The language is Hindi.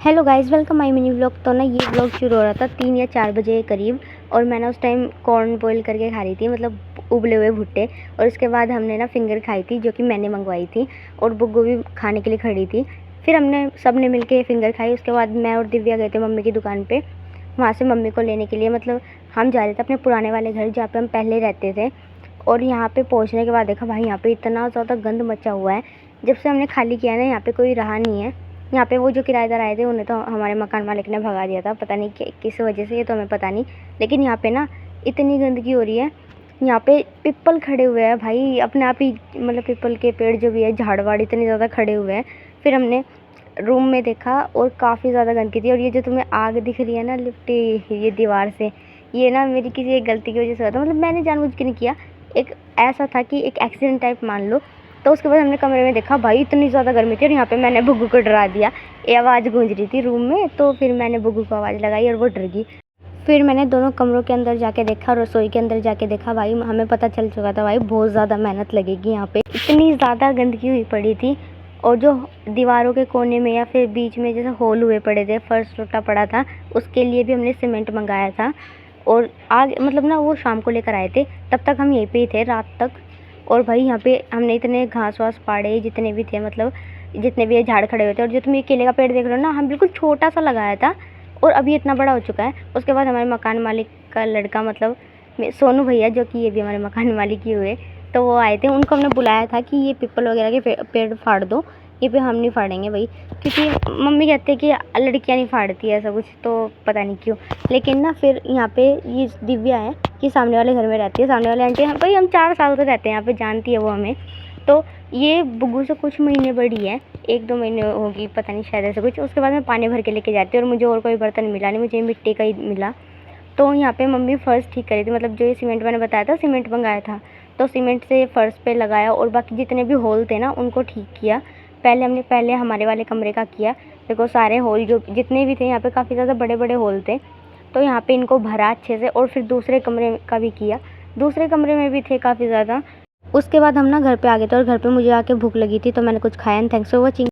Hello guys, welcome my mini vlog. तो ना ये व्लॉग शुरू हो रहा था 3 या 4 बजे के करीब, और मैंने उस टाइम कॉर्न बॉईल करके खा रही थी, मतलब उबले हुए भुट्टे। और उसके बाद हमने ना फिंगर खाई थी, जो कि मैंने मंगवाई थी, और बुग्गू भी खाने के लिए खड़ी थी। फिर हमने सब ने मिल के फिंगर खाई। उसके बाद मैं और दिव्या गए थे मम्मी की दुकान पर, वहाँ से मम्मी को लेने के लिए। मतलब हम जा रहे थे अपने पुराने वाले घर, जहाँ पर हम पहले रहते थे। और यहाँ पे पहुँचने के बाद देखा भाई, यहाँ पे इतना ज़्यादा गंद मचा हुआ है। जब से हमने खाली किया है ना, यहाँ पे कोई रहा नहीं है। यहाँ पे वो जो किराएदार आए थे, उन्हें तो हमारे मकान मालिक ने भगा दिया था, पता नहीं किस वजह से, ये तो हमें पता नहीं। लेकिन यहाँ पे ना इतनी गंदगी हो रही है। यहाँ पे पिपल खड़े हुए हैं भाई, अपने आप ही, मतलब पिपल के पेड़ जो भी है, झाड़ इतने ज़्यादा खड़े हुए हैं। फिर हमने रूम में देखा और काफ़ी ज़्यादा गंदगी थी। और ये जो तुम्हें आग दिख रही है ना लिपटी ये दीवार से, ये ना मेरी किसी एक गलती की वजह से हुआ था। मतलब मैंने जानबूझ के नहीं किया, एक ऐसा था कि एक एक्सीडेंट टाइप मान लो। तो उसके बाद हमने कमरे में देखा भाई, इतनी ज़्यादा गर्मी थी। और यहाँ पे मैंने बुग्गू को डरा दिया, ये आवाज़ गूंज रही थी रूम में, तो फिर मैंने बुग्गू को आवाज़ लगाई और वो डर गई। फिर मैंने दोनों कमरों के अंदर जाके देखा, रसोई के अंदर जाके देखा। भाई हमें पता चल चुका था भाई, बहुत ज़्यादा मेहनत लगेगी यहाँ पे, इतनी ज़्यादा गंदगी हुई पड़ी थी। और जो दीवारों के कोने में या फिर बीच में जैसे होल हुए पड़े थे, फर्श टूटा पड़ा था, उसके लिए भी हमने सीमेंट मंगाया था। और आग मतलब ना वो शाम को लेकर आए थे, तब तक हम यहीं पे ही थे रात तक। और भाई यहाँ पे हमने इतने घास वास पाड़े जितने भी थे, मतलब जितने भी ये झाड़ खड़े हुए थे। और जो तुम ये केले का पेड़ देख रहे हो ना, हम बिल्कुल छोटा सा लगाया था, और अभी इतना बड़ा हो चुका है। उसके बाद हमारे मकान मालिक का लड़का, मतलब सोनू भैया, जो कि ये भी हमारे मकान मालिक ही हुए, तो वो आए थे। उनको हमने बुलाया था कि ये पीपल वगैरह के पेड़ फाड़ दो, ये पे हम नहीं फाड़ेंगे भाई, क्योंकि मम्मी कहते हैं कि लड़कियां नहीं फाड़ती है ऐसा कुछ, तो पता नहीं क्यों। लेकिन ना फिर यहाँ पे ये दिव्या है, कि सामने वाले घर में रहती है, सामने वाले आंटी हैं भाई, हम 4 साल से रहते हैं यहाँ पे, जानती है वो हमें। तो ये बुग्गू से कुछ महीने बड़ी है, 1-2 महीने होगी, पता नहीं शायद ऐसा कुछ। उसके बाद मैं पानी भर के लेके जाती हूँ, और मुझे और कोई बर्तन मिला नहीं, मुझे मिट्टी का ही मिला। तो यहाँ पे मम्मी फर्श ठीक करी थी, मतलब जो ये सीमेंट मैंने बताया था, सीमेंट मंगाया था, तो सीमेंट से फर्श पे लगाया, और बाकी जितने भी होल थे ना उनको ठीक किया। पहले हमारे वाले कमरे का किया। देखो सारे होल जो जितने भी थे यहाँ पे, काफ़ी ज़्यादा बड़े बड़े होल थे, तो यहाँ पे इनको भरा अच्छे से। और फिर दूसरे कमरे का भी किया, दूसरे कमरे में भी थे काफ़ी ज़्यादा। उसके बाद हम ना घर पे आ गए थे, और घर पे मुझे आके भूख लगी थी, तो मैंने कुछ खाया। And thanks for watching.